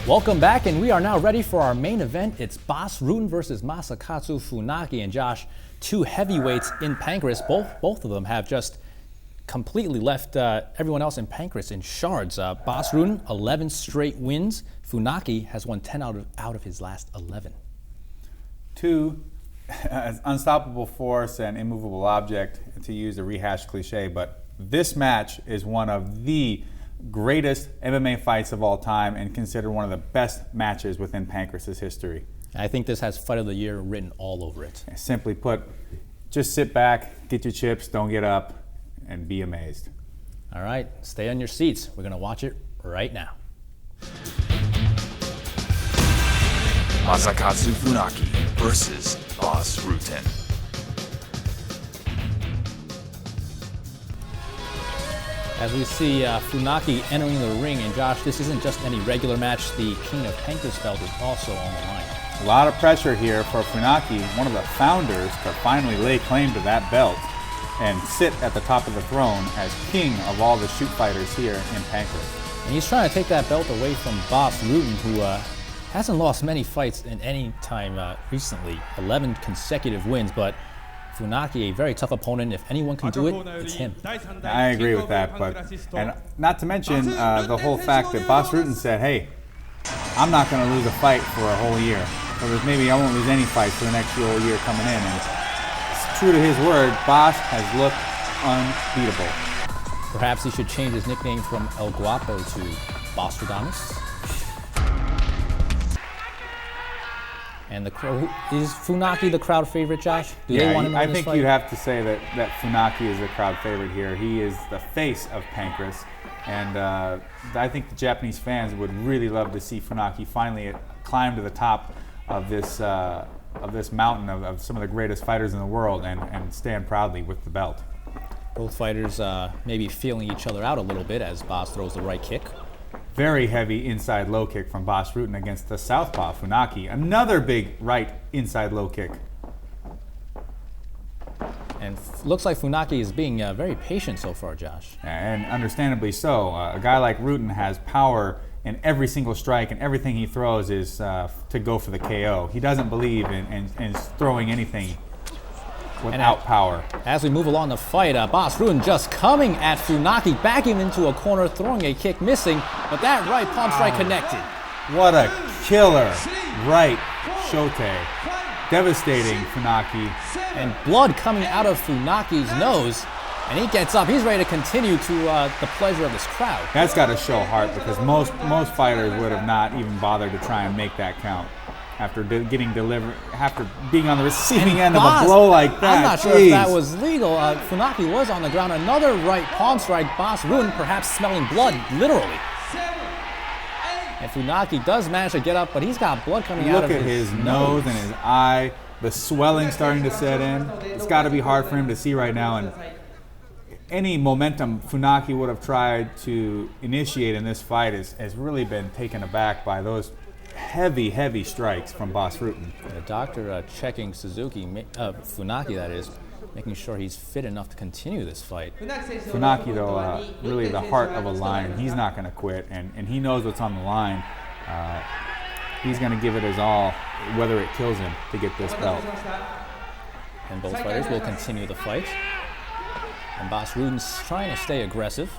Welcome back, and we are now ready for our main event. It's Bas Rutten versus Masakatsu Funaki. And Josh, two heavyweights in Pancrase. Both of them have just completely left everyone else in Pancrase in shards. Bas Rutten, 11 straight wins. Funaki has won 10 out of his last 11. Two, unstoppable force and immovable object, to use a rehashed cliche, but this match is one of the greatest MMA fights of all time and considered one of the best matches within Pancrase's history. I think this has Fight of the Year written all over it. Simply put, just sit back, get your chips, don't get up, and be amazed. All right, stay on your seats. We're going to watch it right now. Masakatsu Funaki versus Bas Rutten. As we see Funaki entering the ring, and Josh, this isn't just any regular match. The King of Pancrase belt is also on the line. A lot of pressure here for Funaki, one of the founders, to finally lay claim to that belt and sit at the top of the throne as king of all the shoot fighters here in Pancrase. And he's trying to take that belt away from Bas Rutten, who hasn't lost many fights in any time recently. 11 consecutive wins, but Funaki, a very tough opponent. If anyone can do it, it's him. I agree with that, and not to mention the whole fact that Bas Rutten said, hey, I'm not going to lose a fight for a whole year. So maybe I won't lose any fights for the next whole year coming in. And it's true to his word, Bas has looked unbeatable. Perhaps he should change his nickname from El Guapo to Bostradamus. And is Funaki the crowd favorite, Josh? Do they want him in this I think fight? you'd have to say that Funaki is the crowd favorite here. He is the face of Pancrase, and I think the Japanese fans would really love to see Funaki finally climb to the top of this mountain of some of the greatest fighters in the world and stand proudly with the belt. Both fighters maybe feeling each other out a little bit as Bas throws the right kick. Very heavy inside low kick from Bas Rutten against the southpaw Funaki. Another big right inside low kick. And looks like Funaki is being very patient so far, Josh. And understandably so. A guy like Rutten has power in every single strike, and everything he throws is to go for the KO. He doesn't believe in throwing anything without power. As we move along the fight, Bas Rutten just coming at Funaki, backing him into a corner, throwing a kick, missing, but that right palm strike connected. What a killer right shote. Devastating Funaki. And blood coming out of Funaki's nose, and he gets up. He's ready to continue to the pleasure of this crowd. That's got to show heart, because most fighters would have not even bothered to try and make that count. After being on the receiving end of a blow like that. I'm not sure if that was legal. Funaki was on the ground. Another right palm strike. Bas Rutten perhaps smelling blood, literally. And Funaki does manage to get up, but he's got blood coming out of his nose and his eye. The swelling starting to set in. It's got to be hard for him to see right now. And any momentum Funaki would have tried to initiate in this fight has really been taken aback by those heavy strikes from Bas Rutten. The doctor checking Funaki, that is, making sure he's fit enough to continue this fight. Funaki, though, really the heart of a lion. He's not going to quit, and he knows what's on the line. He's going to give it his all, whether it kills him, to get this belt. And both fighters will continue the fight. And Bas Rutten's trying to stay aggressive.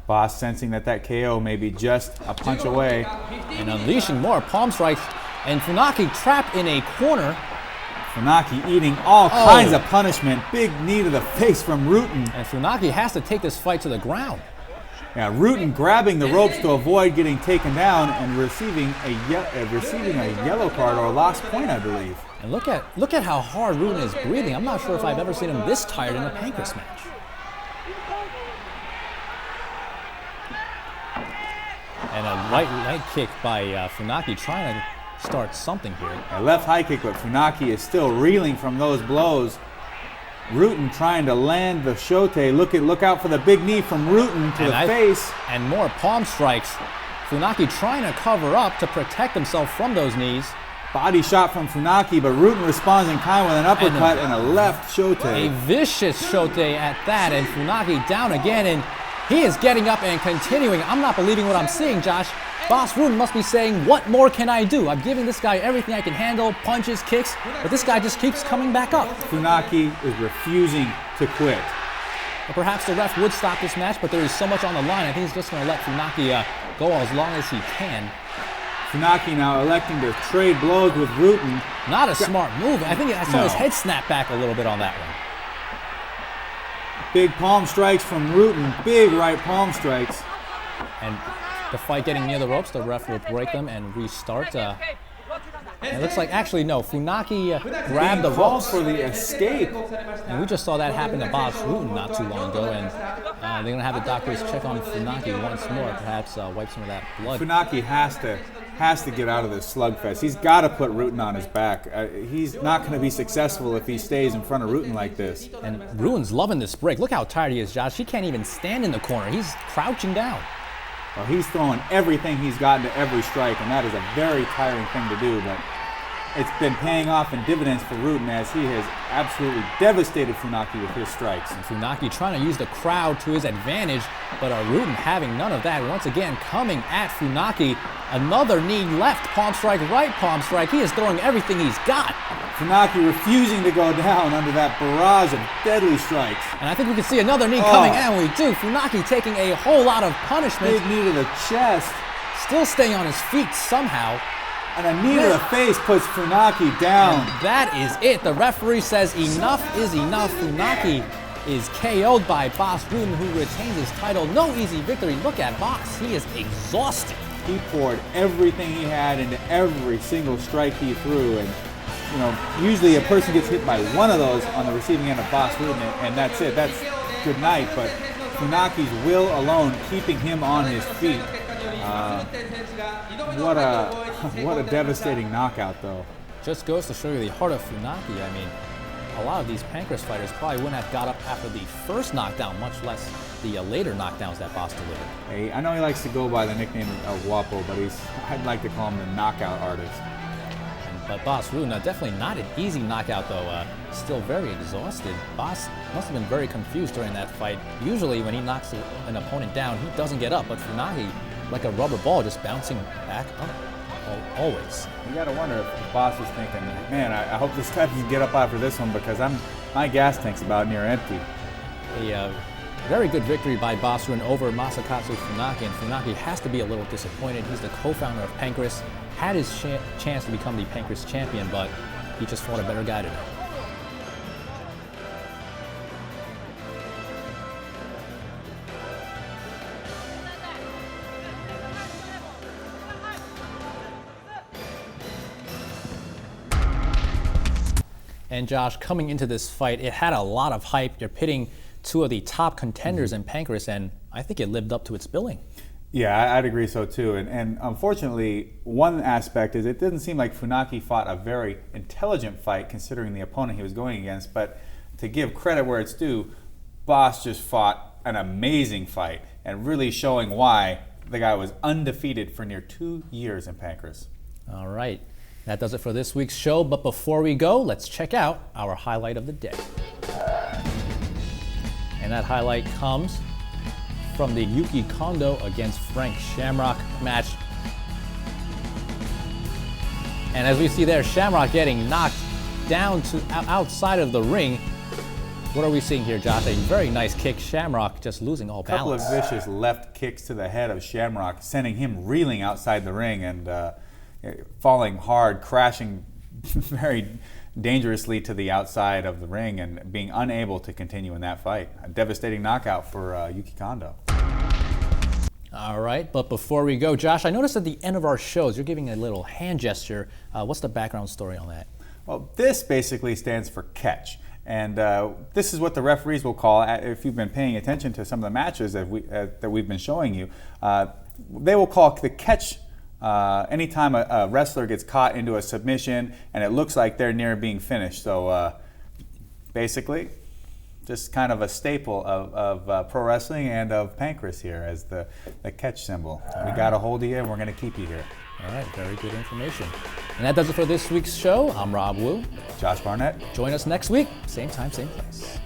Bas sensing that KO may be just a punch away. And unleashing more palm strikes. And Funaki trapped in a corner. Funaki eating all kinds of punishment. Big knee to the face from Rutten. And Funaki has to take this fight to the ground. Yeah, Rutten grabbing the ropes to avoid getting taken down and receiving a yellow card or a lost point, I believe. And look at how hard Rutten is breathing. I'm not sure if I've ever seen him this tired in a Pancrase match. And a right leg kick by Funaki, trying to start something here. A left high kick, but Funaki is still reeling from those blows. Rutten trying to land the shote. Look out for the big knee from Rutten to the face. And more palm strikes. Funaki trying to cover up to protect himself from those knees. Body shot from Funaki, but Rutten responds in kind with an uppercut and a left shote. A vicious shote at that, and Funaki down again, and He is getting up and continuing. I'm not believing what I'm seeing, Josh. Boss Rutten must be saying, what more can I do? I'm giving this guy everything I can handle, punches, kicks, but this guy just keeps coming back up. Funaki is refusing to quit. But perhaps the ref would stop this match, but there is so much on the line. I think he's just going to let Funaki go as long as he can. Funaki now electing to trade blows with Rutten. Not a smart move. I think I saw his head snap back a little bit on that one. Big palm strikes from Rutten. Big right palm strikes. And the fight getting near the ropes, the ref will break them and restart. And it looks like, actually, no, Funaki grabbed the ropes for the escape. And we just saw that happen to Boss Rutten not too long ago. And they're going to have the doctors check on Funaki once more, perhaps wipe some of that blood. Funaki has to get out of this slugfest. He's got to put Rutten on his back. He's not going to be successful if he stays in front of Rutten like this. And Rutten's loving this break. Look how tired he is, Josh. He can't even stand in the corner. He's crouching down. Well, he's throwing everything he's got into every strike, and that is a very tiring thing to do, but it's been paying off in dividends for Rutten as he has absolutely devastated Funaki with his strikes. And Funaki trying to use the crowd to his advantage, but Rutten having none of that. Once again, coming at Funaki. Another knee left, palm strike, right palm strike. He is throwing everything he's got. Funaki refusing to go down under that barrage of deadly strikes. And I think we can see another knee coming, and we do. Funaki taking a whole lot of punishment. Big knee to the chest. Still staying on his feet somehow. And a knee to the face puts Funaki down. And that is it. The referee says enough is enough. Funaki is KO'd by Boss Rutten, who retains his title. No easy victory. Look at Boss. He is exhausted. He poured everything he had into every single strike he threw. And, you know, usually a person gets hit by one of those on the receiving end of Boss Rutten, and that's it. That's good night. But Funaki's will alone keeping him on his feet. What a devastating knockout, though. Just goes to show you the heart of Funaki. I mean, a lot of these Pancrase fighters probably wouldn't have got up after the first knockdown, much less the later knockdowns that Boss delivered. Hey, I know he likes to go by the nickname of Guapo, but I'd like to call him the knockout artist. But Boss Rutten, definitely not an easy knockout, though. Still very exhausted. Boss must have been very confused during that fight. Usually when he knocks an opponent down, he doesn't get up, but Funaki, like a rubber ball, just bouncing back up. Always. You gotta wonder if Boss is thinking, man, I hope this guy can get up after this one because my gas tank's about near empty. A very good victory by Boss Rutten over Masakatsu Funaki, and Funaki has to be a little disappointed. He's the co-founder of Pancrase, had his chance to become the Pancrase champion, but he just fought a better guy today. And Josh, coming into this fight, it had a lot of hype. You're pitting two of the top contenders in Pancrase, and I think it lived up to its billing. Yeah, I'd agree so too. And unfortunately, one aspect is it didn't seem like Funaki fought a very intelligent fight considering the opponent he was going against. But to give credit where it's due, Boss just fought an amazing fight and really showing why the guy was undefeated for near 2 years in Pancrase. All right. That does it for this week's show, but before we go, let's check out our highlight of the day. And that highlight comes from the Yuki Kondo against Frank Shamrock match. And as we see there, Shamrock getting knocked down to outside of the ring. What are we seeing here, Josh? A very nice kick. Shamrock just losing all balance. A couple of vicious left kicks to the head of Shamrock, sending him reeling outside the ring and falling hard, crashing very dangerously to the outside of the ring and being unable to continue in that fight. A devastating knockout for Yuki Kondo. All right, but before we go, Josh, I noticed at the end of our shows, you're giving a little hand gesture. What's the background story on that? Well, this basically stands for catch. And this is what the referees will call, if you've been paying attention to some of the matches that we've been showing you, they will call the catch anytime a wrestler gets caught into a submission and it looks like they're near being finished. So basically, just kind of a staple of pro wrestling and of Pancrase here as the catch symbol. We got a hold of you and we're going to keep you here. All right, very good information. And that does it for this week's show. I'm Rob Wu. Josh Barnett. Join us next week, same time, same place.